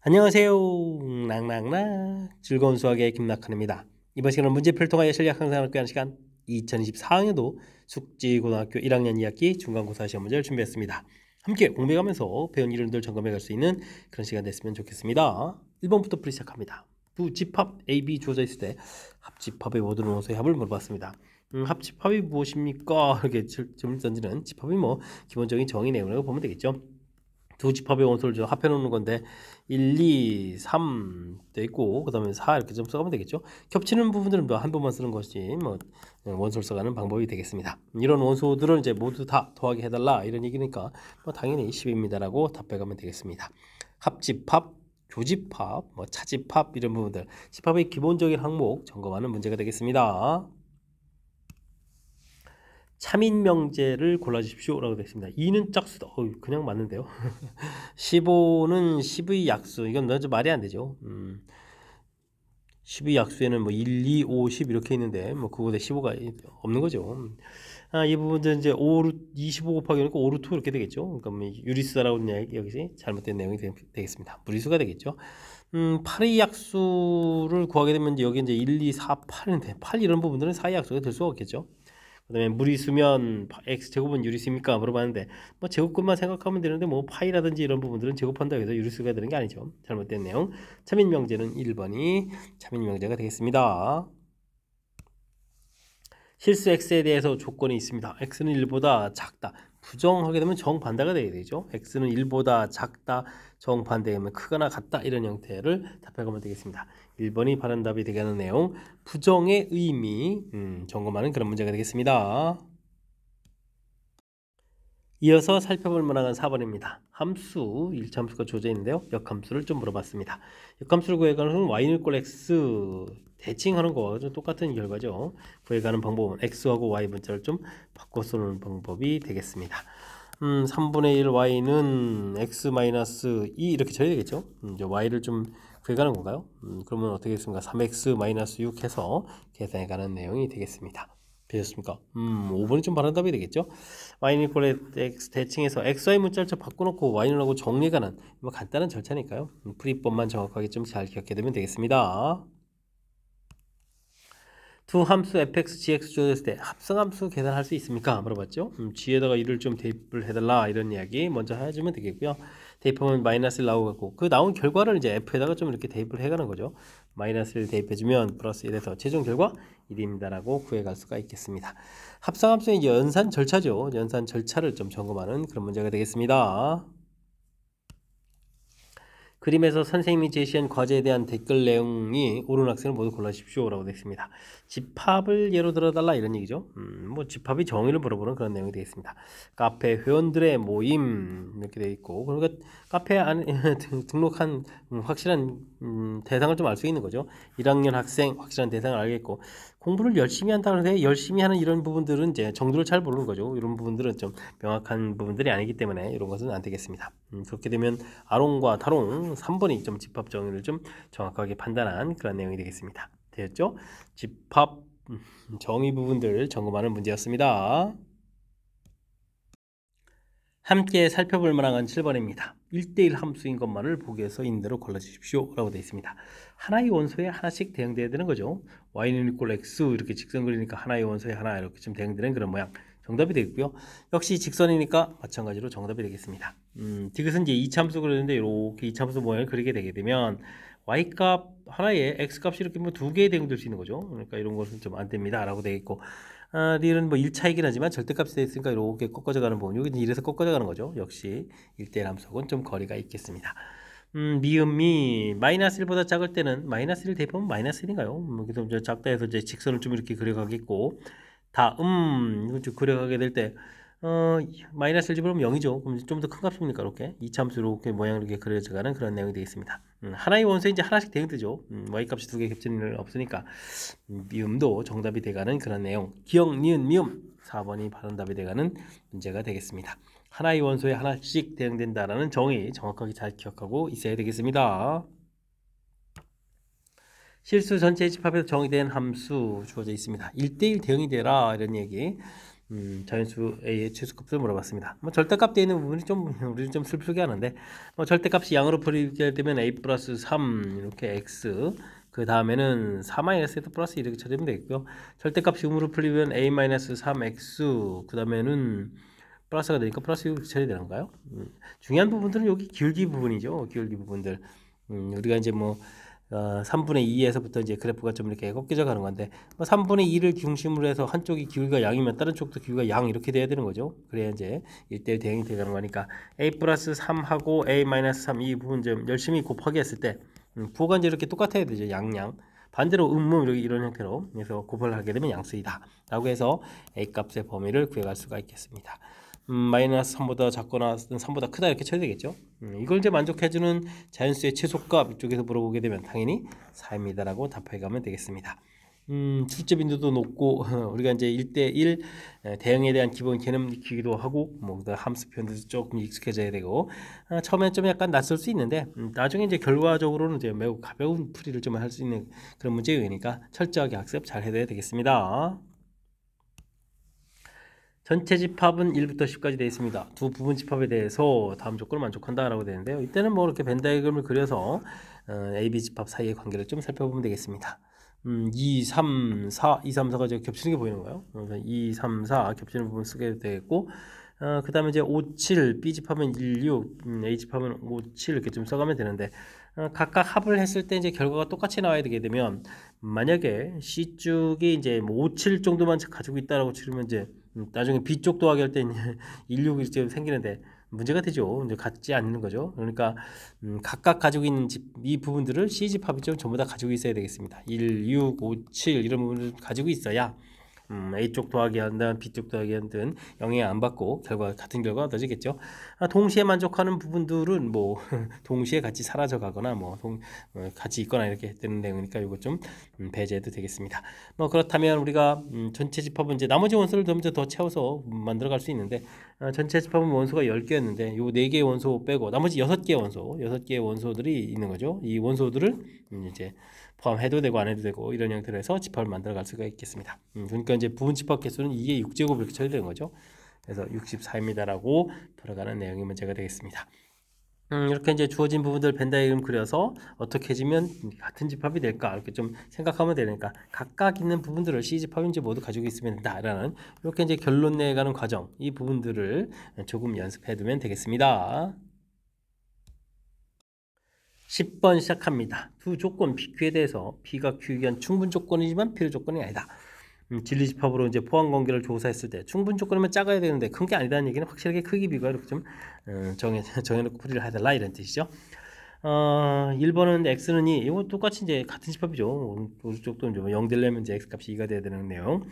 안녕하세요. 낭낭낭 즐거운 수학의 김낙헌입니다. 이번 시간은 문제표를 통하여 전략 향상을 꾀하는 시간 2024학년도 숙지고등학교 1학년 2학기 중간고사 시험 문제를 준비했습니다. 함께 공부해가면서 배운 이론들 점검해 갈 수 있는 그런 시간 됐으면 좋겠습니다. 1번부터 풀이 시작합니다. 두 집합 A, B 주어져 있을 때 합집합의 모든 원소의 합을 물어봤습니다. 합집합이 무엇입니까? 이렇게 질문을 던지는 집합이 기본적인 정의 내용이라고 보면 되겠죠. 두 집합의 원소를 좀 합해 놓는 건데 1, 2, 3 돼 있고 그 다음에 4 이렇게 좀 써가면 되겠죠. 겹치는 부분들은 한 번만 쓰는 것이 원소를 써가는 방법이 되겠습니다. 이런 원소들은 이제 모두 다 더하기 해달라 이런 얘기니까 당연히 10입니다라고 답해가면 되겠습니다. 합집합, 교집합, 차집합 이런 부분들 집합의 기본적인 항목 점검하는 문제가 되겠습니다. 차민명제를 골라주십시오 라고 되어 있습니다. 2는 짝수다. 그냥 맞는데요. 15는 10의 약수. 이건 말이 안 되죠. 10의 약수에는 1, 2, 5, 10 이렇게 있는데 그거에 15가 없는 거죠. 이 부분은 이제 25 곱하기 5루트 이렇게 되겠죠. 그러니까 유리수라고 여기서 잘못된 내용이 되겠습니다. 무리수가 되겠죠. 8의 약수를 구하게 되면 여기 이제 1, 2, 4, 8인데 8 이런 부분들은 4의 약수가 될 수가 없겠죠. 그 다음에 무리수면 x제곱은 유리수입니까? 물어봤는데 제곱근만 생각하면 되는데 파이라든지 이런 부분들은 제곱한다고 해서 유리수가 되는 게 아니죠. 잘못된 내용. 차민명제는 1번이 차민명제가 되겠습니다. 실수 x에 대해서 조건이 있습니다. x는 1보다 작다. 부정하게 되면 정반대가 되게 되죠. x는 1보다 작다, 정반대면 크거나 같다 이런 형태를 답해가면 되겠습니다. 1번이 바른 답이 되게 하는 내용, 부정의 의미 점검하는 그런 문제가 되겠습니다. 이어서 살펴볼 만한 4번입니다. 함수, 1차함수가 주어져 있는데요. 역함수를 좀 물어봤습니다. 역함수를 구해가는 y는 꼴 x 대칭하는 거와 똑같은 결과죠. 구해가는 방법은 x하고 y 문자를 좀 바꿔 쓰는 방법이 되겠습니다. 3분의 1 y는 x-2 이렇게 처리해야 되겠죠. 이제 y를 좀 구해가는 건가요? 그러면 어떻게 되겠습니까? 3x-6 해서 계산해가는 내용이 되겠습니다. 되셨습니까? 5번이 좀 바른 답이 되겠죠? y는 이퀄에 x 대칭해서 xy 문자를 좀 바꿔놓고 y는 하고 정리가는 간단한 절차니까요. 풀이법만 정확하게 좀 잘 기억해 두면 되겠습니다. 두 함수 fx, gx 주어졌을 때 합성함수 계산할 수 있습니까? 물어봤죠. g에다가 1을 좀 대입을 해달라 이런 이야기 먼저 해주면 되겠고요. 대입하면 마이너스 1 나오고 그 나온 결과를 이제 f에다가 좀 이렇게 대입을 해가는 거죠. 마이너스 1 대입해주면 플러스 1에서 최종 결과 1입니다라고 구해갈 수가 있겠습니다. 합성함수의 연산 절차죠. 연산 절차를 좀 점검하는 그런 문제가 되겠습니다. 그림에서 선생님이 제시한 과제에 대한 댓글 내용이 옳은 학생을 모두 골라주십시오 라고 되어 있습니다. 집합을 예로 들어달라 이런 얘기죠. 집합의 정의를 물어보는 그런 내용이 되겠습니다. 카페 회원들의 모임 이렇게 되어 있고 그러니까 카페 안에 등록한 확실한 대상을 좀 알 수 있는 거죠. 1학년 학생 확실한 대상을 알겠고 공부를 열심히 한다는데 열심히 하는 이런 부분들은 이제 정도를 잘 모르는 거죠. 이런 부분들은 좀 명확한 부분들이 아니기 때문에 이런 것은 안 되겠습니다. 그렇게 되면 아롱과 다롱 3번이 좀 집합 정의를 좀 정확하게 판단한 그런 내용이 되겠습니다. 되었죠? 집합 정의 부분들 점검하는 문제였습니다. 함께 살펴볼 만한 7번입니다. 1대1 함수인 것만을 보기에서 있는 대로 골라주십시오 라고 되어 있습니다. 하나의 원소에 하나씩 대응되어야 되는 거죠. y는 이꼴 x 이렇게 직선 그리니까 하나의 원소에 하나 이렇게 좀 대응되는 그런 모양 정답이 되겠고요. 역시 직선이니까 마찬가지로 정답이 되겠습니다. 디귿은 이제 이차함수 그리는데 이렇게 이차함수 모양을 그리게 되게 되면 y값 하나에 x값이 이렇게 두 개에 대응될 수 있는 거죠. 그러니까 이런 것은 좀 안 됩니다 라고 되겠고 리을은 1차이긴 하지만 절대값이 되어 있으니까 이렇게 꺾어져 가는 부분 여기 1에서 꺾어져 가는 거죠. 역시 1대1 함수하고는 좀 거리가 있겠습니다. 미음이 마이너스 1보다 작을 때는 마이너스 1 대입하면 마이너스 1인가요? 그래서 이제 작다 해서 이제 직선을 좀 이렇게 그려가겠고 다음 그려가게 될 때 마이너스 1 집어넣으면 0이죠. 그럼 좀 더 큰 값입니까? 이렇게 이차함수 이렇게 모양을 이렇게 그려져가는 그런 내용이 되겠습니다. 하나의 원소에 이제 하나씩 대응되죠. y값이 두 개 겹치는 일 없으니까 미음도 정답이 돼가는 그런 내용. 기억, 니은, 미음 4번이 바른 답이 돼가는 문제가 되겠습니다. 하나의 원소에 하나씩 대응된다라는 정의 정확하게 잘 기억하고 있어야 되겠습니다. 실수 전체 집합에서 정의된 함수 주어져 있습니다. 1대1 대응이 되라 이런 얘기. 자연수 A의 최소값을 물어봤습니다. 뭐 절대값 되어 있는 부분이 좀 우리는 좀 슬프게 하는데 뭐 절대값이 양으로 풀이게 되면 A 플러스 3 이렇게 X 그 다음에는 4 마이너스 플러스 이렇게 처리하면 되겠고요. 절대값이 음으로 풀리면 A 마이너스 3X 그 다음에는 플러스가 되니까 플러스 6 처리되는 건가요? 중요한 부분들은 여기 기울기 부분이죠. 기울기 부분들. 우리가 이제 뭐 3분의 2에서부터 이제 그래프가 좀 이렇게 꺾여져 가는 건데 3분의 2를 중심으로 해서 한쪽이 기울기가 양이면 다른 쪽도 기울기가 양 이렇게 돼야 되는 거죠. 그래야 이제 1대1 대응이 되는 거니까 A 플러스 3하고 A 마이너스 3 이 부분 좀 열심히 곱하기 했을 때 부호가 이제 이렇게 똑같아야 되죠. 양양. 반대로 이런 형태로 그래서 곱을 하게 되면 양수이다 라고 해서 A 값의 범위를 구해갈 수가 있겠습니다. 마이너스 3보다 작거나 3보다 크다 이렇게 쳐야 되겠죠. 이걸 이제 만족해주는 자연수의 최소값 이쪽에서 물어보게 되면 당연히 4입니다 라고 답해 가면 되겠습니다. 출제 빈도도 높고 우리가 이제 1대1 대응에 대한 기본 개념 익히기도 하고 뭐 함수 표현도 조금 익숙해져야 되고 처음엔 좀 약간 낯설 수 있는데 나중에 이제 결과적으로는 이제 매우 가벼운 풀이를 좀 할 수 있는 그런 문제이니까 철저하게 학습 잘 해야 되겠습니다. 전체 집합은 1부터 10까지 되어 있습니다. 두 부분 집합에 대해서 다음 조건을 만족한다라고 되는데요. 이때는 뭐 이렇게 벤 다이어그램을 그려서 AB 집합 사이의 관계를 좀 살펴보면 되겠습니다. 2, 3, 4, 2, 3, 4가 이제 겹치는 게 보이는 거예요. 그래서 2, 3, 4 겹치는 부분 쓰게 되겠고 그 다음에 이제 5, 7, B 집합은 1, 6, A 집합은 5, 7 이렇게 좀 써가면 되는데 각각 합을 했을 때 이제 결과가 똑같이 나와야 되게 되면 만약에 C 쪽이 이제 뭐 5, 7 정도만 가지고 있다라고 치면 이제 나중에 B 쪽 더하기 할 때 1, 6이 이제 생기는데 문제가 되죠. 이제 같지 않는 거죠. 그러니까 각각 가지고 있는 이 부분들을 C 집합이 좀 전부 다 가지고 있어야 되겠습니다. 1, 6, 5, 7 이런 부분을 가지고 있어야 A 쪽 더하기 한든 B 쪽 더하기 한든 영향 안 받고 같은 결과가 얻어지겠죠. 동시에 만족하는 부분들은 뭐 동시에 같이 사라져 가거나 같이 있거나 이렇게 되는 내용이니까 이거 좀 배제해도 되겠습니다. 뭐 그렇다면 우리가 전체 집합은 이제 나머지 원소를 더 채워서 만들어 갈 수 있는데 전체 집합은 원소가 10개였는데 요 4개의 원소 빼고 나머지 6개의 원소들이 있는 거죠. 이 원소들을 이제 포함해도 되고 안 해도 되고 이런 형태로 해서 집합을 만들어 갈 수가 있겠습니다. 그러니까 이제 부분 집합 개수는 2의 6제곱 이렇게 처리되는 거죠. 그래서 64입니다라고 돌아가는 내용의 문제가 되겠습니다. 이렇게 이제 주어진 부분들 벤 다이어그램 그려서 어떻게 해주면 같은 집합이 될까 이렇게 좀 생각하면 되니까 각각 있는 부분들을 C 집합인지 모두 가지고 있으면 된다라는 이렇게 이제 결론 내가는 과정 이 부분들을 조금 연습해 두면 되겠습니다. 10번 시작합니다. 두 조건 PQ에 대해서 P가 Q에 의한 충분 조건이지만 필요 조건이 아니다. 진리집합으로 이제 포함 관계를 조사했을 때 충분 조건이면 작아야 되는데 큰 게 아니다는 얘기는 확실하게 크기 비교가 이렇게 좀 정해놓고 풀이를 해달라 이런 뜻이죠. 1번은 x는 2 이거 똑같이 이제 같은 집합이죠. 오른쪽도 이제 0 되려면 이제 x 값이 2가 돼야 되는 내용.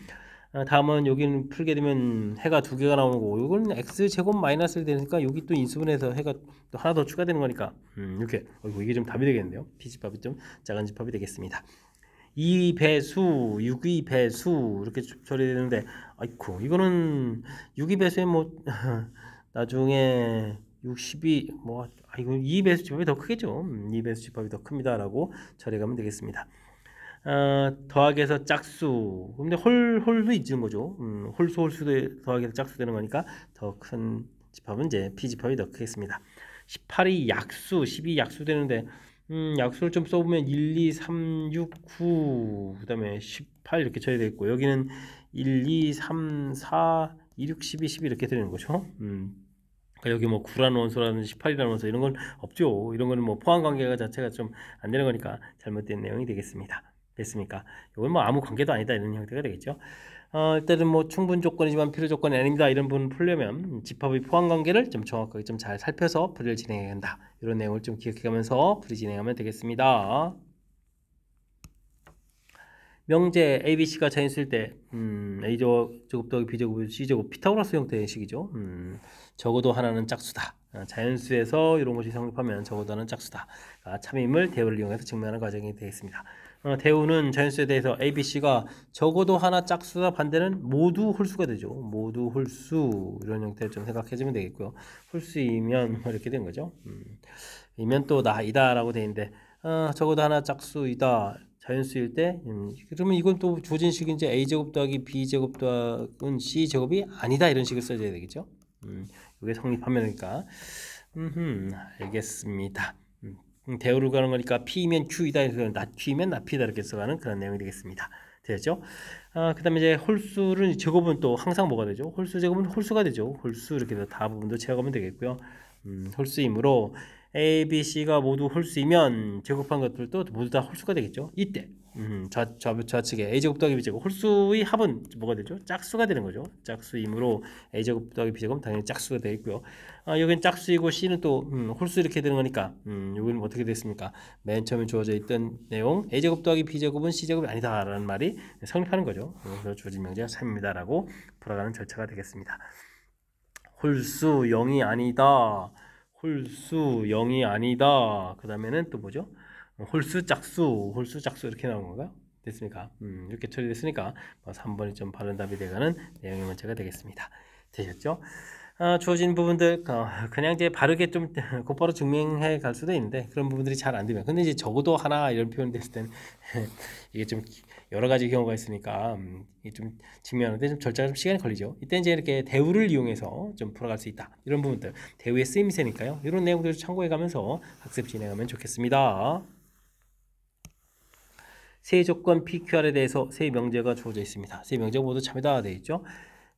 다음은 여기는 풀게 되면 해가 2개가 나오는 거고 이건 x 제곱 마이너스 되니까 여기 또 인수분해서 해가 또 하나 더 추가되는 거니까 이렇게 이게 좀 답이 되겠네요. P집합이 좀 작은 집합이 되겠습니다. 2배수, 6의 배수 이렇게 처리되는데 아이쿠 이거는 6의 배수에 뭐 나중에 62 이거 2배수 집합이 더 크겠죠. 2배수 집합이 더 큽니다라고 처리하면 되겠습니다. 더하기해서 짝수 근데 홀도 있는 거죠. 홀수도 더하기해서 짝수 되는 거니까 더 큰 집합은 이제 P집합이 더 크겠습니다. 18이 약수, 12 약수 되는데 약수를 좀 써보면 1, 2, 3, 6, 9 그 다음에 18 이렇게 쳐야 되겠고 여기는 1, 2, 3, 4, 2, 6, 12, 12 이렇게 되는 거죠. 그러니까 여기 뭐 9라는 원소라든지 18이라는 원소 이런 건 없죠. 이런 거는 뭐 포함 관계가 자체가 좀 안 되는 거니까 잘못된 내용이 되겠습니다. 됐습니까? 이건 뭐 아무 관계도 아니다 이런 형태가 되겠죠. 일단은 뭐 충분 조건이지만 필요 조건이 아닙니다. 이런 부분 풀려면 집합의 포함 관계를 좀 정확하게 좀 잘 살펴서 풀이를 진행해야 한다. 이런 내용을 좀 기억해가면서 풀이 진행하면 되겠습니다. 명제 ABC가 자연수일 때 A제곱 더하기 B제곱 C제곱 피타고라스 형태의 식이죠. 적어도 하나는 짝수다. 자연수에서 이런 것이 성립하면 적어도 하나는 짝수다. 참임을 대우를 이용해서 증명하는 과정이 되겠습니다. 대우는 자연수에 대해서 ABC가 적어도 하나 짝수다 반대는 모두 홀수가 되죠. 모두 홀수 이런 형태를 좀 생각해주면 되겠고요. 홀수이면 이렇게 된 거죠. 이면 또 나이다 라고 되어 있는데 적어도 하나 짝수이다. 자연수일 때 그러면 이건 또 조진식인지 a제곱 더하기 b제곱 더하기 c제곱이 아니다 이런 식을 써줘야 되겠죠. 이게 성립하면 그러니까 알겠습니다. 대우를 가는 거니까 p면 q이다 해서 not q면 not p다 이렇게 써가는 그런 내용이 되겠습니다. 되죠? 그 다음에 이제 홀수를 제곱은 또 항상 뭐가 되죠? 홀수 제곱은 홀수가 되죠. 홀수 이렇게 해서 다 부분도 채워가면 되겠고요. 홀수이므로 A, B, C가 모두 홀수이면 제곱한 것들도 모두 다 홀수가 되겠죠. 이때 좌측에 A제곱 더하기 B제곱 홀수의 합은 뭐가 되죠? 짝수가 되는 거죠. 짝수이므로 A제곱 더하기 B제곱 당연히 짝수가 되겠고요. 여기는 짝수이고 C는 또 홀수 이렇게 되는 거니까 여기는 어떻게 됐습니까? 맨 처음에 주어져 있던 내용 A제곱 더하기 B제곱은 C제곱이 아니다 라는 말이 성립하는 거죠. 그래서 주어진 명제가 3입니다 라고 풀어가는 절차가 되겠습니다. 홀수 0이 아니다. 홀수 0이 아니다. 그 다음에는 또 뭐죠? 홀수 짝수 이렇게 나온 건가요? 됐습니까? 이렇게 처리됐으니까 3번이 좀 바른 답이 되가는 내용의 문제가 되겠습니다. 되셨죠? 주어진 부분들 그냥 이제 바르게 좀 곧바로 증명해 갈 수도 있는데 그런 부분들이 잘 안 되면 근데 이제 적어도 하나 이런 표현 됐을 때는 이게 좀 여러 가지 경우가 있으니까 이게 좀 증명하는데 좀 절차가 좀 시간이 걸리죠. 이때 이제 이렇게 대우를 이용해서 좀 풀어갈 수 있다 이런 부분들 대우의 쓰임새니까요. 이런 내용들을 참고해 가면서 학습 진행하면 좋겠습니다. 세 조건 PQR에 대해서 세 명제가 주어져 있습니다. 세 명제가 모두 참이다 되어 있죠.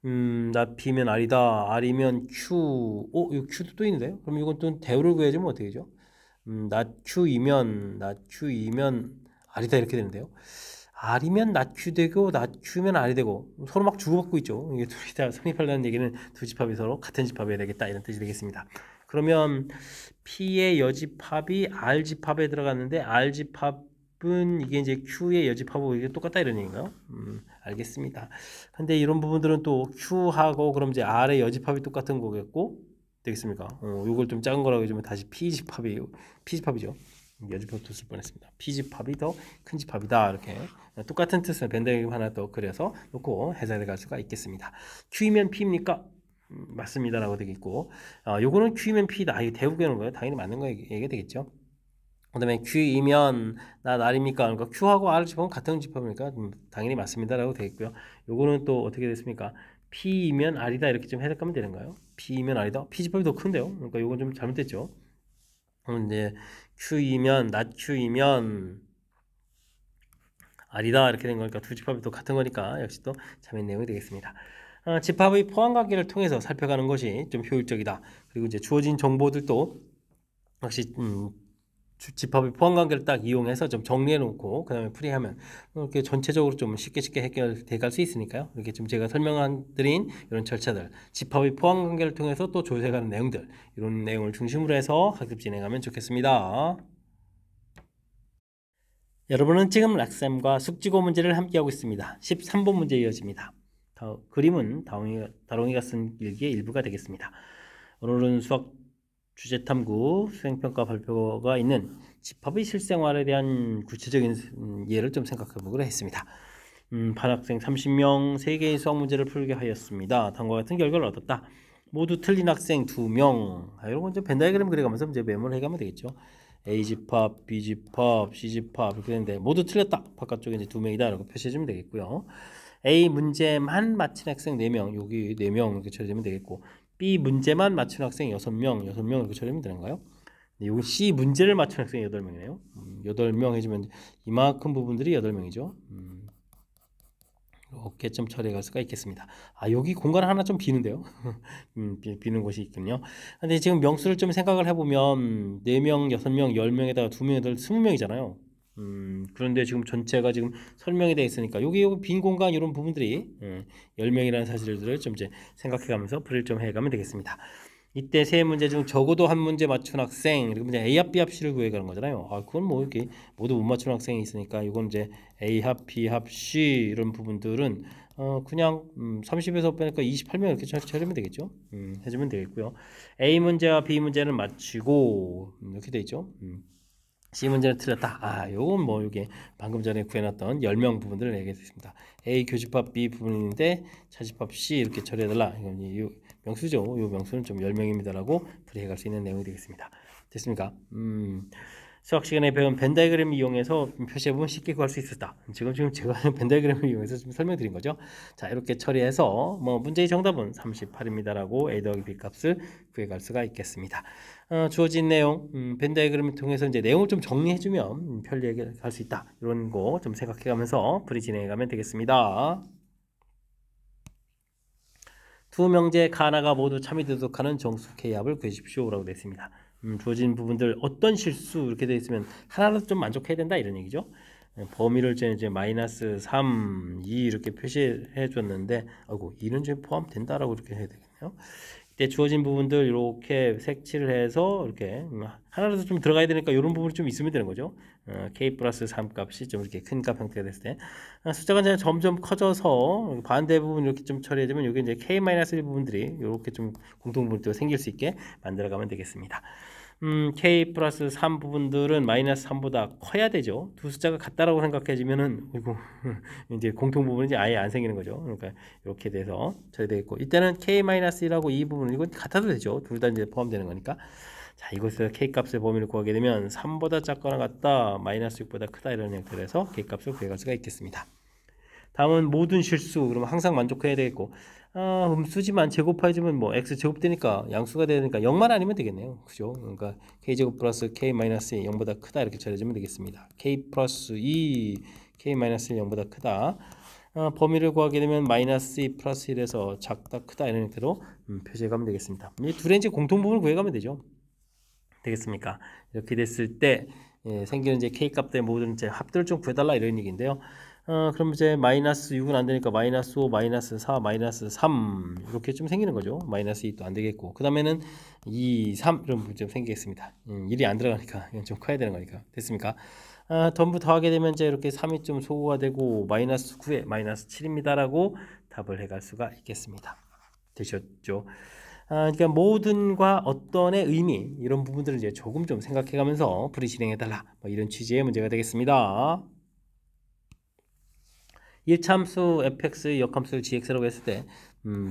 not B면 R이다. R이면 Q. 이거 Q도 또 있는데요? 그럼 이건 또 대우를 구해주면 어떻게 되죠? not Q이면 R이다 이렇게 되는데요. R이면 not Q 되고 not Q면 R이 되고 서로 막 주고받고 있죠. 이게 둘이 다 성립하려는 얘기는 두 집합이 서로 같은 집합이 되겠다 이런 뜻이 되겠습니다. 그러면 P의 여집합이 R 집합에 들어갔는데 R 집합은 이게 이제 Q의 여집합하고 이게 똑같다 이런 얘기인가요? 알겠습니다. 근데 이런 부분들은 또 Q하고 그럼 이제 R의 여집합이 똑같은 거겠고 되겠습니까? 요걸 좀 작은 거라고 해주면 다시 P집합이죠. 여집합도 쓸 뻔했습니다. P집합이 더 큰 집합이다 이렇게 똑같은 뜻을 밴드그램 하나 더 그려서 놓고 해석해 갈 수가 있겠습니다. Q이면 P입니까? 맞습니다 라고 되겠고 요거는 Q이면 P다 이게 대우게 하는 거예요. 당연히 맞는 거 얘기가 되겠죠. 그 다음에 Q이면 R입니까? 그러니까 Q하고 R을 집합은 같은 집합이니까 당연히 맞습니다 라고 되겠고요. 요거는 또 어떻게 됐습니까? P이면 R이다 이렇게 좀 해석하면 되는가요? P이면 R이다? P집합이 더 큰데요? 그러니까 요건 좀 잘못됐죠. 그럼 이제 Q이면 Q이면 R이다 이렇게 된 거니까 두 집합이 또 같은 거니까 역시 또 참인 내용이 되겠습니다. 집합의 포함관계를 통해서 살펴가는 것이 좀 효율적이다. 그리고 이제 주어진 정보들도 역시 집합의 포함관계를 딱 이용해서 좀 정리해 놓고 그 다음에 풀이하면 이렇게 전체적으로 좀 쉽게 해결돼 갈 수 있으니까요. 이렇게 좀 제가 설명드린 이런 절차들 집합의 포함관계를 통해서 또 조사해가는 내용들 이런 내용을 중심으로 해서 학습 진행하면 좋겠습니다. 여러분은 지금 락쌤과 숙지고 문제를 함께하고 있습니다. 13번 문제 이어집니다. 그림은 다롱이가 쓴 일기의 일부가 되겠습니다. 오늘은 수학 주제탐구 수행평가 발표가 있는 집합의 실생활에 대한 구체적인 예를 좀 생각해 보기로 했습니다. 반학생 30명 3개의 수학 문제를 풀게 하였습니다. 다음과 같은 결과를 얻었다. 모두 틀린 학생 2명. 이런 건 이제 벤 다이그램 그려가면서 이제 메모를 해가면 되겠죠. A집합, B집합, C집합 이렇게 되는데 모두 틀렸다. 바깥쪽에 이제 2명이다. 이렇게 표시해주면 되겠고요. A 문제만 맞힌 학생 4명, 여기 4명 이렇게 처리되면 되겠고 B 문제만 맞춘 학생 6명 이렇게 처리하면 되는가요? 여기 C 문제를 맞춘 학생이 8명이네요. 8명 해주면 이만큼 부분들이 8명이죠. 이렇게 좀 처리해 갈 수가 있겠습니다. 여기 공간 하나 좀 비는데요. 비는 곳이 있군요. 근데 지금 명수를 좀 생각을 해보면 4명, 6명, 10명에다가 2명, 8, 20명이잖아요. 그런데 지금 전체가 지금 설명이 되어 있으니까 여기 빈 공간 이런 부분들이 10명이라는 사실들을 좀 이제 생각해 가면서 풀이를 좀 해가면 되겠습니다. 이때 세 문제 중 적어도 한 문제 맞춘 학생 이렇게 문제 A 합 B 합 C를 구해가는 거잖아요. 그건 뭐 이렇게 모두 못 맞춘 학생이 있으니까 이건 이제 A 합 B 합 C 이런 부분들은 그냥 30에서 빼니까 28명 이렇게 처리하면 되겠죠. 해주면 되겠고요. A 문제와 B 문제는 맞추고 이렇게 돼 있죠. C 문제는 틀렸다. 요건 뭐 이게 방금 전에 구해놨던 10명 부분들을 얘기했습니다. A 교집합 B 부분인데 차집합 C 이렇게 처리해달라. 이건 이 명수죠. 이 명수는 좀 10명입니다라고 풀이해갈 수 있는 내용이 되겠습니다. 됐습니까? 수학 시간에 배운 벤 다이그램 이용해서 표시해보면 쉽게 구할 수 있었다. 지금 제가 벤 다이그램을 이용해서 좀 설명드린 거죠. 자, 이렇게 처리해서 뭐 문제의 정답은 38입니다라고 A 더하기 B 값을 구해갈 수가 있겠습니다. 주어진 내용, 벤 다이그램을 통해서 이제 내용을 좀 정리해주면 편리하게 갈 수 있다. 이런 거 좀 생각해가면서 풀이 진행해가면 되겠습니다. 두 명제 가나가 모두 참이 도덕하는 정수 K합을 구해주십시오라고 되어 있습니다. 주어진 부분들 어떤 실수 이렇게 되어 있으면 하나라도 좀 만족해야 된다 이런 얘기죠. 범위를 이제 마이너스 3, 2 이렇게 표시해 줬는데 아이고 2는 좀 포함된다라고 이렇게 해야 되겠네요. 이때 주어진 부분들 이렇게 색칠을 해서 이렇게 하나라도 좀 들어가야 되니까 이런 부분이 좀 있으면 되는 거죠. K 플러스 3 값이 좀 이렇게 큰 값 형태가 됐을 때 숫자가 이제 점점 커져서 반대 부분 이렇게 좀 처리해주면 여기 이제 K 마이너스 1 부분들이 이렇게 좀 공통분도 생길 수 있게 만들어가면 되겠습니다. K 플러스 3 부분들은 마이너스 3보다 커야 되죠. 두 숫자가 같다라고 생각해지면은 이제 공통 부분이 이제 아예 안 생기는 거죠. 그러니까 이렇게 돼서 처리되겠고 이때는 K 마이너스 1하고 이 부분 이건 같아도 되죠. 둘 다 이제 포함되는 거니까. 자, 이것을 K 값의 범위를 구하게 되면 3보다 작거나 같다, 마이너스 6보다 크다 이런 형태로서 K 값을 구해갈 수가 있겠습니다. 다음은 모든 실수, 그러면 항상 만족해야 되겠고 음수지만 제곱해주면 뭐 x 제곱되니까 양수가 되니까 0만 아니면 되겠네요. 그죠? 그러니까 k 제곱 플러스 k 마이너스 0보다 크다 이렇게 처리해주면 되겠습니다. k 플러스 2 k 마이너스 1 0보다 크다. 범위를 구하게 되면 마이너스 2 플러스 1에서 작다 크다 이런 형태로 표시해가면 되겠습니다. 이 둘의 이제 공통 부분을 구해가면 되죠. 되겠습니까? 이렇게 됐을 때 생기는 이제 k 값의 모든 이제 합들을 좀 구해달라 이런 얘기인데요. 그럼 이제 마이너스 6은 안 되니까 마이너스 5, 마이너스 4, 마이너스 3 이렇게 좀 생기는 거죠. 마이너스 2도 안 되겠고 그 다음에는 2, 3 이런 부분 좀 생기겠습니다. 1이 안 들어가니까 이건 좀 커야 되는 거니까 됐습니까? 전부 더하게 되면 이제 이렇게 3이 좀 소거가 되고 마이너스 9에 마이너스 7입니다라고 답을 해갈 수가 있겠습니다. 되셨죠? 그러니까 모든과 어떤의 의미 이런 부분들을 이제 조금 좀 생각해가면서 풀이 진행해달라 뭐 이런 취지의 문제가 되겠습니다. 1참수 fx의 역함수 gx라고 했을 때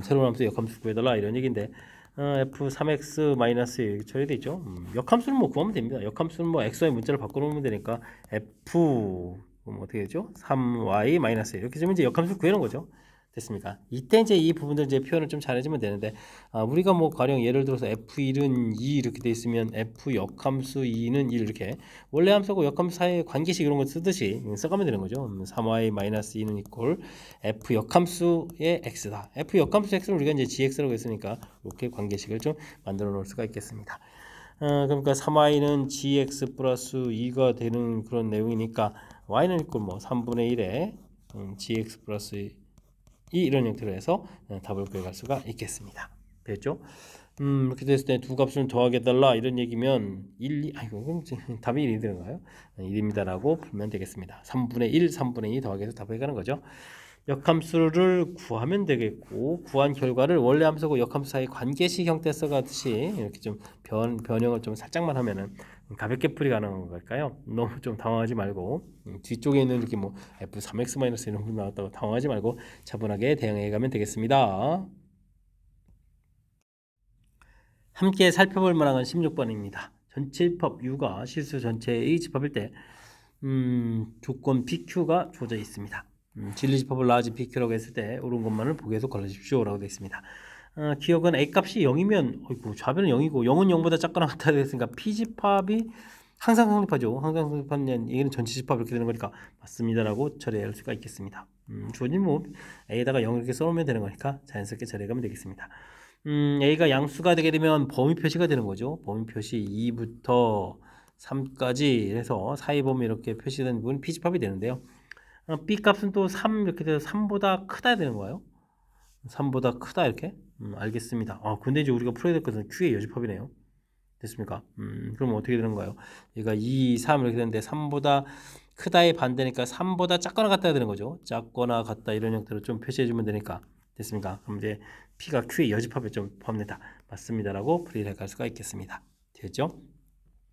새로운 함수 역함수 구해달라 이런 얘기인데 f3x-1 처리되어 있죠. 역함수는 뭐 구하면 됩니다. 역함수는 뭐 xy 문자를 바꿔놓으면 되니까 f 어떻게 되죠? 3y-1 이렇게 되면 이제 역함수 구해놓은 거죠. 됐습니까? 이때 이제 이 부분들 이제 표현을 좀 잘해주면 되는데 우리가 뭐 가령 예를 들어서 f1은 2 이렇게 돼 있으면 f 역함수 2는 1 이렇게 원래 함수하고 역함수 사이의 관계식 이런 거 쓰듯이 써가면 되는 거죠. 3y-2는 이꼴 f 역함수의 x다. f 역함수 x는 우리가 이제 gx라고 했으니까 이렇게 관계식을 좀 만들어 놓을 수가 있겠습니다. 그러니까 3y는 gx 플러스 2가 되는 그런 내용이니까 y는 이꼴 뭐 3분의 1에 gx 플러스 이런 형태로 해서 답을 구해갈 수가 있겠습니다. 됐죠? 이렇게 됐을 때 두 값을 더하게달라 이런 얘기면 1, 2, 아이고 그럼 답이 1이 되는가요? 1입니다라고 풀면 되겠습니다. 3분의 1, 3분의 2 더하기 해서 답을 해가는 거죠. 역함수를 구하면 되겠고 구한 결과를 원래 함수하고 역함수 사이 관계식 형태 써가듯이 이렇게 좀 변형을 좀 살짝만 하면은 가볍게 풀이 가능한 걸까요? 너무 좀 당황하지 말고 뒤쪽에 있는 이렇게 뭐 f3x- 이런 거 나왔다고 당황하지 말고 차분하게 대응해 가면 되겠습니다. 함께 살펴볼 만한 건 16번입니다. 전체집합 U가 실수 전체의 집합일 때 조건 PQ가 주어져 있습니다. 진리집합을 라지 PQ라고 했을 때 옳은 것만을 보기에서 걸러주십시오 라고 되어 있습니다. 기억은 A값이 0이면 어이구, 좌변은 0이고 0은 0보다 작거나 같다 됐으니까 P집합이 항상 성립하죠. 항상 성립하는 얘기는 전체집합 이렇게 되는 거니까 맞습니다라고 처리할 수가 있겠습니다. 주어진 뭐 A에다가 0 이렇게 써놓으면 되는 거니까 자연스럽게 처리하면 되겠습니다. A가 양수가 되게 되면 범위 표시가 되는 거죠. 범위 표시 2부터 3까지 해서 사이 범위 이렇게 표시된 부분 P집합이 되는데요. B 값은 또 3 이렇게 돼서 3보다 크다 되는 거예요. 3보다 크다 이렇게 알겠습니다. 근데 이제 우리가 풀어야 될 것은 Q의 여집합이네요. 됐습니까? 그럼 어떻게 되는 거예요? 얘가 2, 3 이렇게 되는데 3보다 크다의 반대니까 3보다 작거나 같다 되는 거죠. 작거나 같다 이런 형태로 좀 표시해주면 되니까 됐습니까? 그럼 이제 P가 Q의 여집합에 좀 포함된다. 맞습니다라고 풀이를 할 수가 있겠습니다. 됐죠?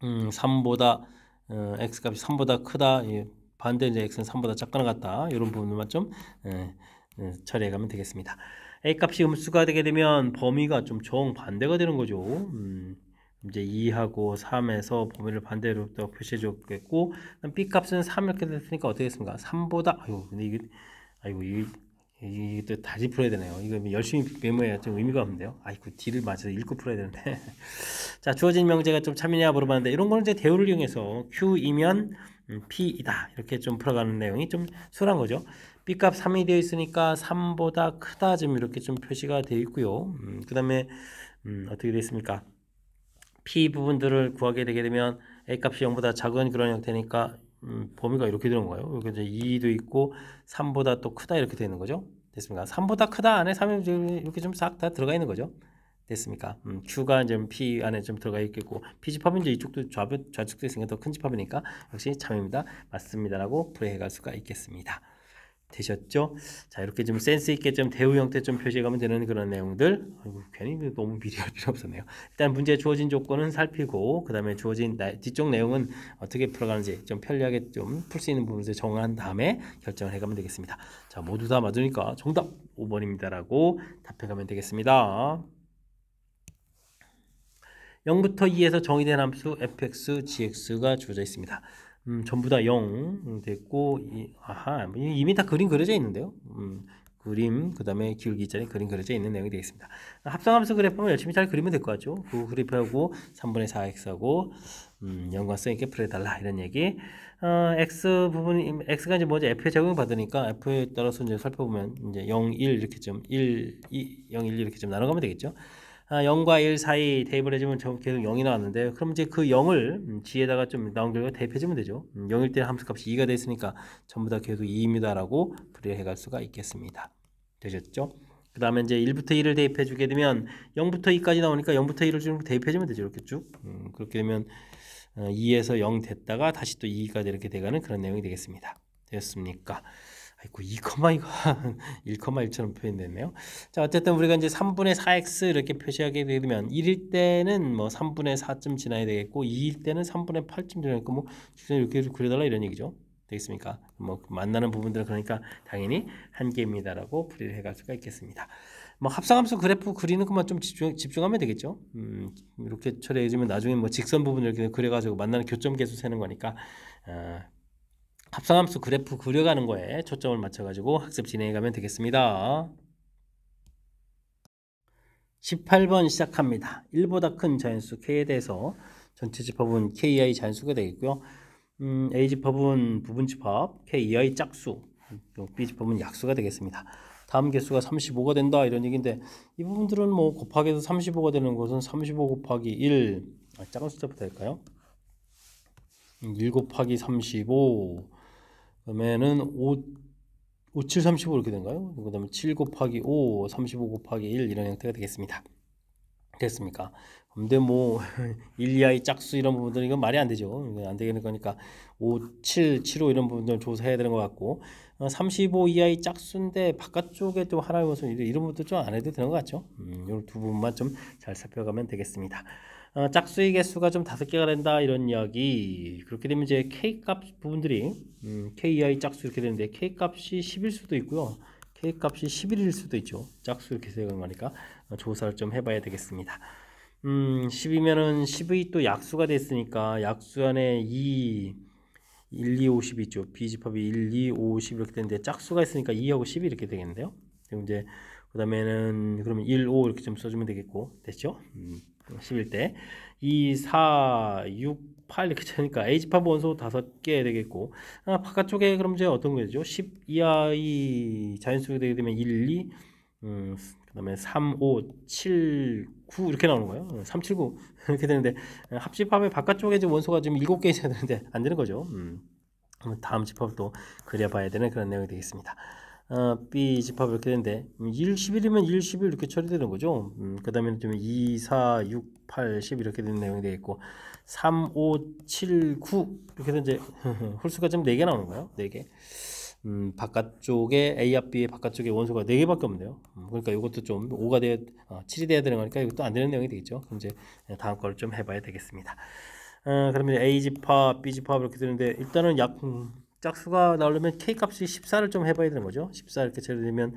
3보다 X값이 3보다 크다. 반대 이제 X는 3보다 작거나 같다. 이런 부분만 좀 처리해 가면 되겠습니다. A값이 음수가 되게 되면 범위가 좀 정반대가 되는 거죠. 이제 2하고 3에서 범위를 반대로 또 표시해 줬겠고, B 값은 3 이렇게 됐으니까 어떻게 됐습니까? 3보다, 아이고, 근데 이게, 아이고, 이게 또 다시 풀어야 되네요. 이거 열심히 메모해야 좀 의미가 없는데요. 아이고, D를 맞춰서 읽고 풀어야 되는데. 자, 주어진 명제가 좀 참이냐 물어봤는데, 이런 거는 이제 대우를 이용해서 Q이면 P이다. 이렇게 좀 풀어가는 내용이 좀 수월한 거죠. B값 3이 되어 있으니까 3보다 크다. 좀 이렇게 좀 표시가 되어 있고요. 그 다음에, 어떻게 되어 있습니까? P 부분들을 구하게 되게 되면 A 값이 0보다 작은 그런 형태니까 범위가 이렇게 되는 거예요. 여기 이제 2도 있고 3보다 또 크다 이렇게 되는 거죠. 됐습니까? 3보다 크다 안에 3이 이렇게 좀 싹 다 들어가 있는 거죠. 됐습니까? Q가 이제 P 안에 좀 들어가 있겠고 P 집합은 이제 이쪽도 좌측도 있으니까 더 큰 집합이니까 역시 참입니다. 맞습니다라고 풀이해갈 수가 있겠습니다. 되셨죠? 자, 이렇게 좀 센스 있게 좀 대우 형태 좀 표시해가면 되는 그런 내용들. 아이고, 괜히 너무 미리할 필요 없었네요. 일단 문제 주어진 조건은 살피고, 그 다음에 주어진 뒤쪽 내용은 어떻게 풀어가는지 좀 편리하게 좀 풀 수 있는 부분을 정한 다음에 결정을 해가면 되겠습니다. 자, 모두 다 맞으니까 정답 5번입니다라고 답해가면 되겠습니다. 0부터 2에서 정의된 함수 fx, gx가 주어져 있습니다. 전부 다 0 됐고, 아하, 이미 다 그림 그려져 있는데요. 그림, 그 다음에 기울기 자리 그림 그려져 있는 내용이 되겠습니다. 합성함수 그래프는 열심히 잘 그리면 될 것 같죠. 그 그래프하고 3분의 4x하고 연관성 있게 풀어달라 이런 얘기. x 부분, x가 이제 뭐지? f에 적용 받으니까 f에 따라서 이제 살펴보면 이제 0, 1 이렇게 좀 1, 2, 0, 1 이렇게 좀 나눠가면 되겠죠. 0과 1 사이 대입을 해주면 계속 0이 나왔는데, 그럼 이제 그 0을 G에다가 좀 나온 결과 대입해주면 되죠. 0일 때 함수값이 2가 됐으니까 전부 다 계속 2입니다라고 풀이해갈 수가 있겠습니다. 되셨죠? 그 다음에 이제 1부터 2를 대입해주게 되면 0부터 2까지 나오니까 0부터 2를 좀 대입해주면 되죠. 이렇게 쭉. 그렇게 되면 2에서 0 됐다가 다시 또 2가 이렇게 돼가는 그런 내용이 되겠습니다. 되었습니까? 아이고 2,2가 1,1처럼 표현됐네요. 자, 어쨌든 우리가 이제 3분의 4x 이렇게 표시하게 되면 1일 때는 뭐 3분의 4쯤 지나야 되겠고 2일 때는 3분의 8쯤 지나겠고 뭐 이렇게 그려달라 이런 얘기죠. 되겠습니까? 뭐 만나는 부분들은 그러니까 당연히 한 개입니다라고 풀이를 해갈 수가 있겠습니다. 뭐 합성함수 그래프 그리는 것만 좀 집중하면 되겠죠. 이렇게 처리해주면 나중에 뭐 직선 부분을 이렇게 그려가지고 만나는 교점 계수 세는 거니까 합성함수 그래프 그려가는 거에 초점을 맞춰가지고 학습 진행해가면 되겠습니다. 18번 시작합니다. 1보다 큰 자연수 K에 대해서 전체 집합은 KI 자연수가 되겠고요. A 집합은 부분 집합, KI 짝수, B 집합은 약수가 되겠습니다. 다음 개수가 35가 된다 이런 얘기인데 이 부분들은 뭐 곱하기해서 35가 되는 것은 35 곱하기 1, 작은 숫자부터 할까요? 1 곱하기 35 그러면은 5, 7, 35 이렇게 된가요? 그 다음에 7 곱하기 5, 35 곱하기 1 이런 형태가 되겠습니다. 됐습니까? 근데 뭐 1, 2i 짝수 이런 부분들은 이건 말이 안 되죠. 이건 안 되는 거니까 5, 7, 75 이런 부분들 조사해야 되는 것 같고 35 2i 짝수인데 바깥쪽에 좀 하나의 원소 이런 부분도 좀 안 해도 되는 것 같죠. 이 두 부분만 좀 잘 살펴가면 되겠습니다. 짝수의 개수가 좀 5개가 된다 이런 이야기. 그렇게 되면 이제 K값 부분들이 KI 짝수 이렇게 되는데 K값이 10일 수도 있고요. K값이 11일 수도 있죠. 짝수 이렇게 세는 거니까 조사를 좀 해봐야 되겠습니다. 10이면은 10의 또 약수가 됐으니까 약수 안에 2, 1, 2, 50 있죠. B집합이 1, 2, 5, 10 이렇게 되는데 짝수가 있으니까 2하고 10이 이렇게 되겠는데요. 그럼 이제 그 다음에는 그러면 1, 5 이렇게 좀 써주면 되겠고 됐죠? 10일 때 2, 4, 6, 8 이렇게 되니까 A집합 원소 5개 되겠고 바깥쪽에 그럼 이제 어떤 거죠? 10 이하의 자연수가 되게 되면 1, 2 그 다음에 3, 5, 7, 9 이렇게 나오는 거예요. 3, 7, 9 이렇게 되는데 합집합의 바깥쪽에 지금 원소가 지금 7개 있어야 되는데 안 되는 거죠. 다음 집합을 또 그려봐야 되는 그런 내용이 되겠습니다. B 집합 이렇게 되는데 1, 11이면 1, 11 이렇게 처리되는 거죠. 그 다음에 좀 2, 4, 6, 8, 10 이렇게 되는 내용이 되겠고 3, 5, 7, 9 이렇게 되면 이제 홀수가 좀 4개 나오는 거예요. 4개. 바깥쪽에 A 앞 B의 바깥쪽에 원소가 4개밖에 없네요. 그러니까 이것도 좀 5가 돼야 7이 돼야 되는 거니까 이것도 안 되는 내용이 되겠죠. 그럼 이제 다음 걸 좀 해봐야 되겠습니다. 그러면 A 집합, B 집합 이렇게 되는데 일단은 짝수가 나오려면 K 값이 14를 좀 해봐야 되는 거죠. 14 이렇게 처리되면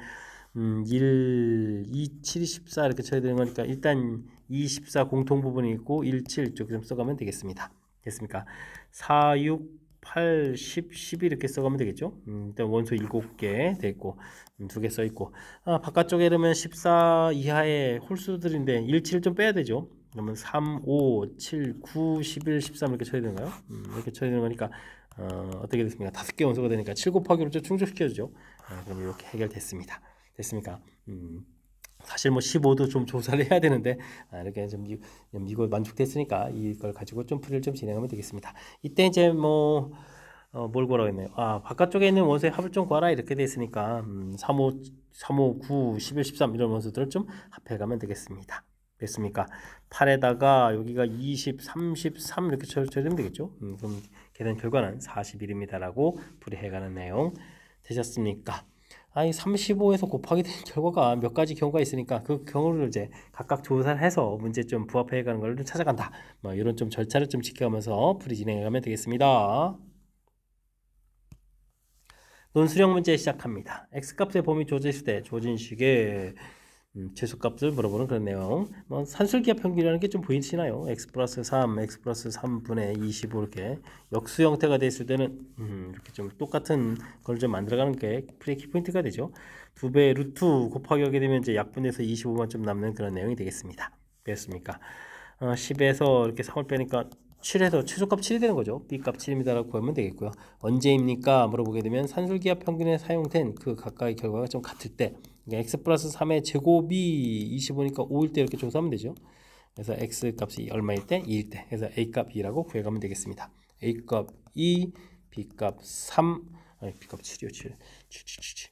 1, 2, 7, 14 이렇게 쳐야 되는 거니까 일단 2, 14 공통 부분이 있고 1, 7 이쪽 좀 써가면 되겠습니다. 됐습니까? 4, 6, 8, 10, 12 이렇게 써가면 되겠죠. 일단 원소 7개 됐고 2개 써있고 바깥쪽에 이러면 14 이하의 홀수들인데 1, 7을 좀 빼야 되죠. 그러면 3, 5, 7, 9, 11, 13 이렇게 쳐야 되는가요? 이렇게 쳐야 되는 거니까 어떻게 됐습니까? 5개 원소가 되니까 7 곱하기로 좀 충족시켜주죠. 그럼 이렇게 해결됐습니다. 됐습니까? 사실 뭐 15도 좀 조사를 해야 되는데 이렇게 좀 이거 만족됐으니까 이걸 가지고 좀 풀이를 좀 진행하면 되겠습니다. 이때 이제 뭐 뭘 구하라고 했나요? 바깥쪽에 있는 원소의 합을 좀 구하라 이렇게 돼 있으니까 3, 5, 9, 11, 13 이런 원소들을 좀 합해가면 되겠습니다. 됐습니까? 8에다가 여기가 20, 33 이렇게 쳐주면 되겠죠? 그럼 계산 결과는 41입니다라고 풀이해가는 내용 되셨습니까? 이 35에서 곱하기 된 결과가 몇 가지 경우가 있으니까 그 경우를 이제 각각 조사를 해서 문제 좀 부합해 가는 걸 좀 찾아간다. 뭐 이런 좀 절차를 좀 지켜가면서 풀이 진행해 가면 되겠습니다. 논술형 문제 시작합니다. x값의 범위 주어졌을 때 주어진식의 최소값을 물어보는 그런 내용. 뭐 산술기하 평균이라는 게 좀 보이시나요? x 플러스 3, x 플러스 3분의 25 이렇게 역수 형태가 됐을 때는 이렇게 좀 똑같은 걸 좀 만들어가는 게 풀이의 키포인트가 되죠. 2배 루트 곱하기 하게 되면 이제 약분해서 25만 좀 남는 그런 내용이 되겠습니다. 됐습니까? 10에서 이렇게 3을 빼니까 7에서 최소값 7이 되는 거죠. B값 7입니다라고 구하면 되겠고요. 언제입니까? 물어보게 되면 산술기하 평균에 사용된 그 각각의 결과가 좀 같을 때 x 플러스 3의 제곱이 25니까 5일 때 이렇게 조사하면 되죠. 그래서 x 값이 얼마일 때? 2일 때. 그래서 a 값 2라고 구해가면 되겠습니다. a 값 2, b 값 3, b 값 7이요.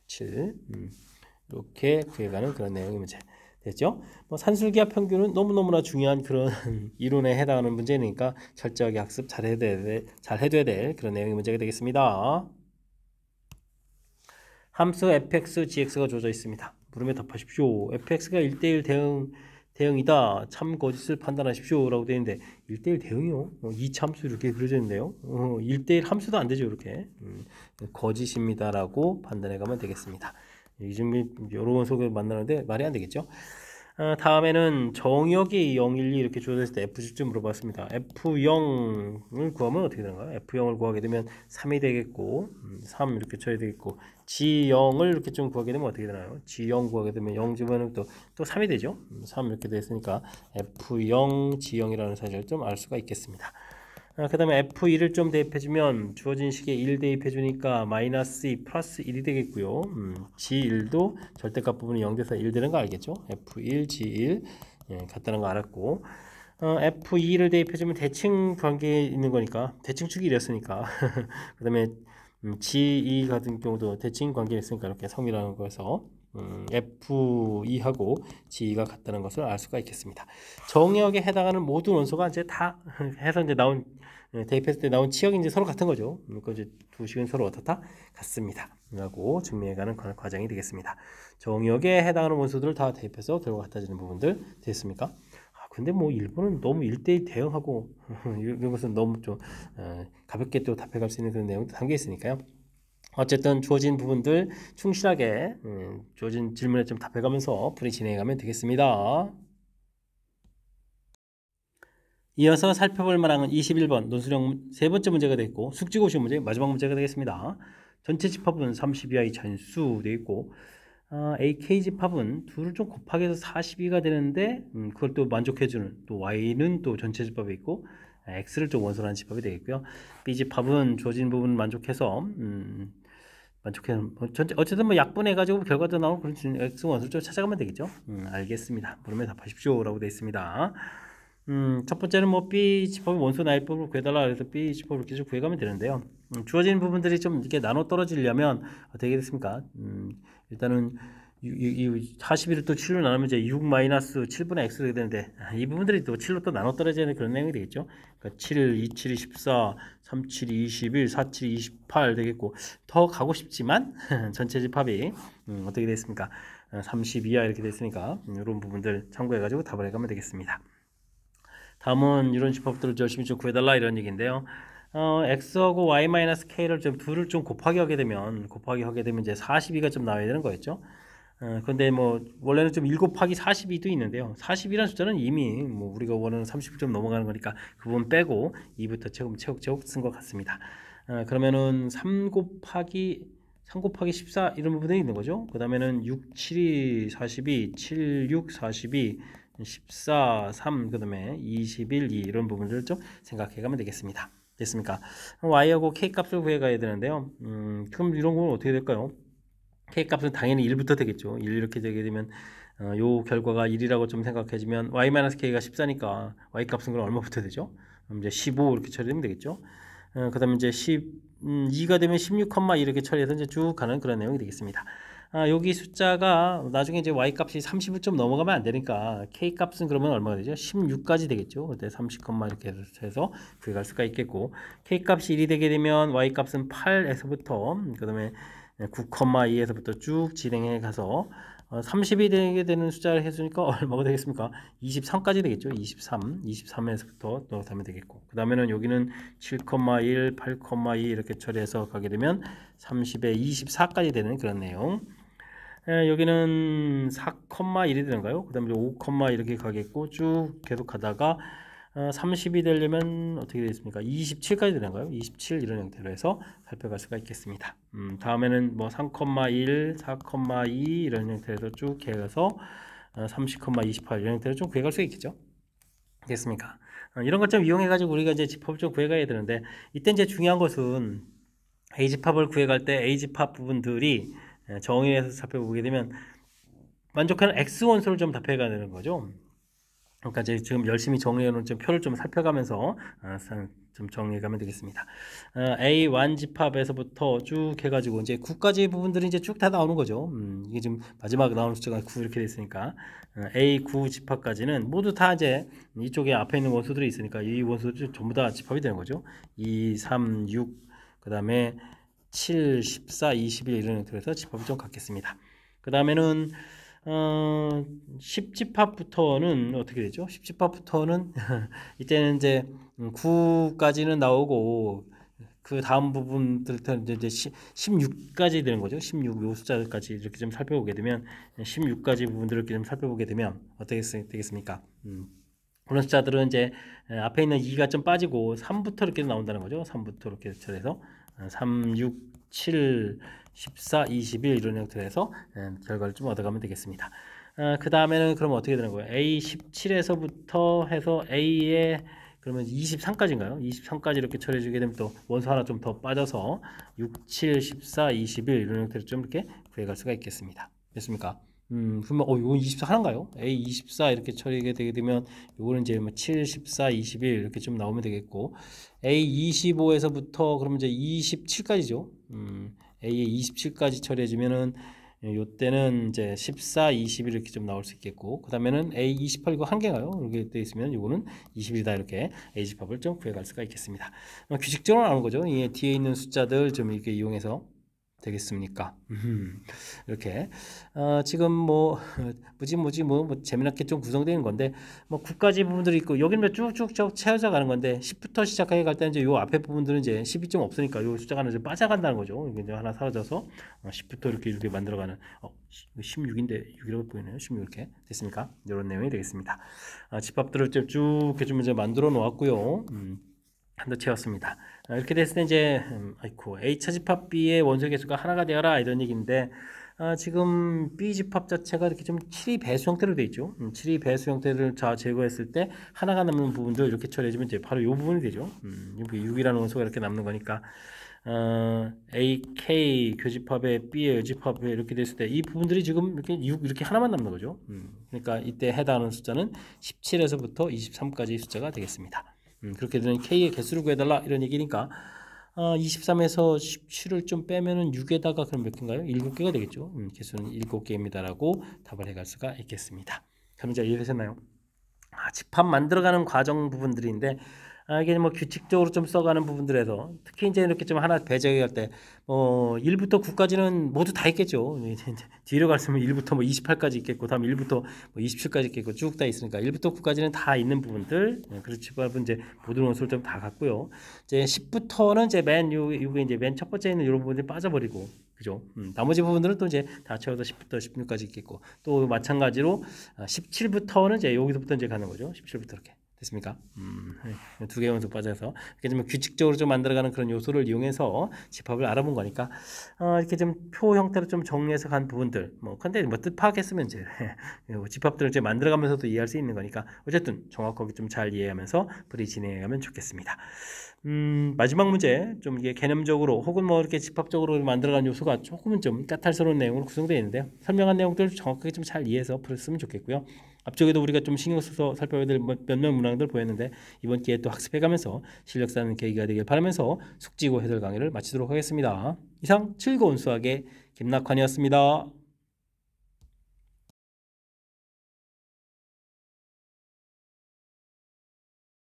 7. 이렇게 구해가는 그런 내용의 문제. 됐죠? 뭐 산술기하 평균은 너무너무나 중요한 그런 이론에 해당하는 문제니까 철저하게 학습 잘 해둬야 될 그런 내용의 문제가 되겠습니다. 함수 fx, gx가 주어져 있습니다. 물음에 답하십시오. fx가 1대1 대응이다. 참 거짓을 판단하십시오. 라고 되어 있는데 1대1 대응이요? 이참수 이렇게 그려져 있는데요. 1대1 함수도 안 되죠. 이렇게. 거짓입니다. 라고 판단해 가면 되겠습니다. 이중 여러 원소를 만나는데 말이 안 되겠죠. 다음에는 정역이 0, 1, 2 이렇게 주어졌을 때 F축 물어봤습니다. F0을 구하면 어떻게 되나요? F0을 구하게 되면 3이 되겠고 3 이렇게 쳐야 되겠고 G0을 이렇게 좀 구하게 되면 어떻게 되나요? G0 구하게 되면 0 집어넣으면 또 3이 되죠. 3 이렇게 됐으니까 F0, G0이라는 사실을 좀 알 수가 있겠습니다. 그 다음에 F1을 좀 대입해주면 주어진 식에 1 대입해주니까 마이너스 2 플러스 1이 되겠고요. G1도 절대값 부분이 0 돼서 1 되는 거 알겠죠? F1, G1 같다는 거 알았고 F2를 대입해주면 대칭 관계에 있는 거니까 대칭축이 이랬으니까 그 다음에 G2 같은 경우도 대칭 관계에 있으니까 이렇게 성이라는 거에서 F2하고 G가 같다는 것을 알 수가 있겠습니다. 정역에 해당하는 모든 원소가 이제 다 해서 이제 나온 대입했을 때 나온 치역이 이제 서로 같은 거죠. 그러니까 이제 두 식은 서로 어떻다? 같습니다. 라고 증명해가는 과정이 되겠습니다. 정역에 해당하는 원소들을 다 대입해서 결과 같아지는 부분들 됐습니까? 근데 뭐 일본은 너무 1대1 대응하고 이런 것은 너무 좀 가볍게 또 답해갈 수 있는 그런 내용도 담겨 있으니까요. 어쨌든 주어진 부분들 충실하게 주어진 질문에 좀 답해가면서 풀이 진행해가면 되겠습니다. 이어서 살펴볼 만한 21번 논술형 세 번째 문제가 되겠고 숙지고시 문제 마지막 문제가 되겠습니다. 전체 집합은 32i 전수 되어 있고 AK 집합은 둘을 좀 곱하기 해서 42가 되는데 그걸 또 만족해주는 또 Y는 또 전체 집합이 있고 X를 좀 원소로 한 집합이 되겠고요. B 집합은 주어진 부분 만족해서 어쨌든 뭐 약분해가지고 결과도 나오고 그런 X 원소를 좀 찾아가면 되겠죠. 알겠습니다. 물음에 답하십시오 라고 되어 있습니다. 첫 번째는 뭐 B 집합의 원소 나일법을 구해달라 그래서 B 집합을 이렇게 좀 구해가면 되는데요. 주어진 부분들이 좀 이렇게 나눠 떨어지려면 어떻게 됐습니까? 일단은 이 41을 또 7로 나누면 이제 6 마이너스 7분의 x가 되는데 이 부분들이 또 7로 또 나눠 떨어지는 그런 내용이 되겠죠. 그러니까 7, 2, 7, 24, 3, 7, 21, 4, 7, 28 되겠고 더 가고 싶지만 전체 집합이 어떻게 됐습니까? 32야 이렇게 됐으니까 이런 부분들 참고해가지고 답을 해가면 되겠습니다. 다음은 이런 집합들을 열심히 좀 구해달라 이런 얘기인데요. x하고 y-k를 좀 둘을 좀 곱하기 하게 되면 이제 42가 좀 나와야 되는 거였죠. 근데 뭐 원래는 좀 1 곱하기 42도 있는데요. 40이라는 숫자는 이미 뭐 우리가 원하는 30을 좀 넘어가는 거니까 그 부분 빼고 2부터 채우고 쓴 것 같습니다. 그러면은 3 곱하기 14 이런 부분이 있는 거죠. 그 다음에는 6, 7이 42, 7, 6, 42, 14, 3, 그 다음에 21, 2 이런 부분들을 좀 생각해 가면 되겠습니다. 됐습니까? y하고 k 값을 구해 가야 되는데요. 그럼 이런 건 어떻게 될까요? k 값은 당연히 1부터 되겠죠. 1 이렇게 되게 되면 요 결과가 1이라고 좀 생각해주면 y-k가 14니까 y 값은 그럼 얼마부터 되죠? 그럼 이제 15 이렇게 처리하면 되겠죠. 그 다음에 이제 2가 되면 16, 이렇게 처리해서 이제 쭉 가는 그런 내용이 되겠습니다. 여기 숫자가 나중에 이제 y 값이 30을 좀 넘어가면 안 되니까 k 값은 그러면 얼마가 되죠? 16까지 되겠죠. 그때 30, 이렇게 해서 구해갈 수가 있겠고, k 값이 1이 되게 되면 y 값은 8에서부터 그 다음에 9,2에서부터 쭉 진행해 가서 30이 되게 되는 숫자를 해주니까 얼마가 되겠습니까? 23까지 되겠죠. 23에서부터 또 하면 되겠고, 그 다음에는 여기는 7,1, 8,2 이렇게 처리해서 가게 되면 30에 24까지 되는 그런 내용. 여기는 4,1이 되는가요? 그 다음에 5, 이렇게 가겠고, 쭉 계속 가다가 30이 되려면 어떻게 되겠습니까? 27까지 되는가요? 27 이런 형태로 해서 살펴갈 수가 있겠습니다. 다음에는 뭐 3,1, 4,2 이런 형태로 쭉 해서 30,28 이런 형태로 좀 구해갈 수 있겠죠? 됐습니까? 이런 것 좀 이용해 가지고 우리가 이제 집합을 좀 구해가야 되는데, 이때 이제 중요한 것은 A집합을 구해갈 때 A집합 부분들이 정의해서 살펴보게 되면 만족하는 X 원소를 좀 답해가야 되는 거죠. 그러니까 이제 지금 열심히 정리해놓은 좀 표를 좀 살펴가면서 좀 정리해가면 되겠습니다. A1 집합에서부터 쭉 해가지고 이제 9까지 부분들이 이제 쭉 다 나오는 거죠. 이게 지금 마지막 나오는 숫자가 9 이렇게 됐으니까 A9 집합까지는 모두 다 이제 이쪽에 앞에 있는 원소들이 있으니까 이 원소들이 전부 다 집합이 되는 거죠. 2, 3, 6, 그 다음에 7, 14, 21 이런 형태로 해서 집합을 좀 갖겠습니다. 그 다음에는 10집합부터는 어떻게 되죠? 10집합부터는 이때는 이제 9까지는 나오고 그 다음 부분들부터 이제 16까지 되는 거죠. 16 요 숫자까지 이렇게 좀 살펴보게 되면 16까지 부분들을 이렇게 좀 살펴보게 되면 어떻게 되겠습니까? 그런 숫자들은 이제 앞에 있는 2가 좀 빠지고 3부터 이렇게 나온다는 거죠. 3부터 이렇게 처리해서 3, 6, 7, 14, 21 이런 형태로 해서 결과를 좀 얻어가면 되겠습니다. 그 다음에는 그러면 어떻게 되는 거예요? A 17에서부터 해서 A에 그러면 23까지인가요? 23까지 이렇게 처리해 주게 되면 또 원소 하나 좀 더 빠져서 6, 7, 14, 21 이런 형태로 좀 이렇게 구해갈 수가 있겠습니다. 됐습니까? 그러면 이거 24 하나인가요? A 24 이렇게 처리가 되게 되면 요거는 이제 뭐 7, 14, 21 이렇게 좀 나오면 되겠고, A 25에서부터 그러면 이제 27까지죠. A에 27까지 처리해 주면은 요때는 이제 14, 21 이렇게 좀 나올 수 있겠고, 그 다음에는 A 28 이거 한 개가요. 이렇게 되어 있으면 요거는 20이다 이렇게 A 집합을 좀 구해갈 수가 있겠습니다. 규칙적으로 나오는 거죠. 이 뒤에 있는 숫자들 좀 이렇게 이용해서 되겠습니까? 이렇게 지금 뭐 재미나게 좀 구성되는 건데, 뭐 9까지 부분들이 있고 여기는 쭉쭉 채워져 가는 건데 10부터 시작해 갈 때 이제 요 앞에 부분들은 이제 10이 좀 없으니까 요 숫자가 하나 좀 빠져간다는 거죠. 이게 이제 하나 사라져서 10부터 이렇게 만들어가는 16인데 6이라고 보이네요. 16 이렇게 됐습니까? 이런 내용이 되겠습니다. 집합들을 쭉 해주면 이제 만들어 놓았고요. 한 더 채웠습니다. 이렇게 됐을 때 이제 A차 집합 B의 원소 개수가 하나가 되어라 이런 얘기인데, 지금 B 집합 자체가 이렇게 좀 7이 배수 형태로 되어 있죠. 7이 배수 형태를 제거했을 때 하나가 남는 부분들 이렇게 처리해주면 이제 바로 이 부분이 되죠. 여기 6이라는 원소가 이렇게 남는 거니까 AK 교집합에 B의 여집합에 이렇게 됐을 때 이 부분들이 지금 이렇게 6 이렇게 하나만 남는 거죠. 그러니까 이때 해당하는 숫자는 17에서부터 23까지 숫자가 되겠습니다. 그렇게 되면 K의 개수를 구해달라 이런 얘기니까 23에서 17을 좀 빼면은 6에다가 그럼 몇 개인가요? 7개가 되겠죠. 개수는 7개입니다라고 답을 해갈 수가 있겠습니다. 그럼 이제 이해되셨나요? 집합 만들어가는 과정 부분들인데, 이게 뭐 규칙적으로 좀 써가는 부분들에서 특히 이제 이렇게 좀 하나 배제할 때 1부터 9까지는 모두 다 있겠죠. 뒤로 갈수록 1부터 뭐 28까지 있겠고, 다음 1부터 뭐 27까지 있겠고 쭉 다 있으니까 1부터 9까지는 다 있는 부분들, 그렇지 집합은 이제 모든 원소를 좀 다 갖고요. 이제 10부터는 이제 요게 이제 맨 첫 번째 있는 이런 부분들이 빠져버리고, 그죠? 나머지 부분들은 또 이제 다 채워서 10부터 16까지 있겠고 또 마찬가지로 17부터는 이제 여기서부터 이제 가는 거죠. 17부터 이렇게 됐습니까? 두 개 원소 빠져서 이렇게 좀 규칙적으로 좀 만들어가는 그런 요소를 이용해서 집합을 알아본 거니까 이렇게 좀 표 형태로 좀 정리해서 간 부분들 근데 뭐 뜻 파악했으면 이제 집합들을 이제 만들어가면서도 이해할 수 있는 거니까 어쨌든 정확하게 좀 잘 이해하면서 풀이 진행해가면 좋겠습니다. 마지막 문제 좀 이게 개념적으로 혹은 뭐 이렇게 집합적으로 만들어간 요소가 조금은 좀 까탈스러운 내용으로 구성되어 있는데요. 설명한 내용들을 정확하게 좀 잘 이해해서 풀었으면 좋겠고요. 앞쪽에도 우리가 좀 신경 써서 살펴야 될 몇몇 문항들 보였는데 이번 기회에 또 학습해가면서 실력 쌓는 계기가 되길 바라면서 숙지고 해설 강의를 마치도록 하겠습니다. 이상 즐거운 수학의 김낙환이었습니다.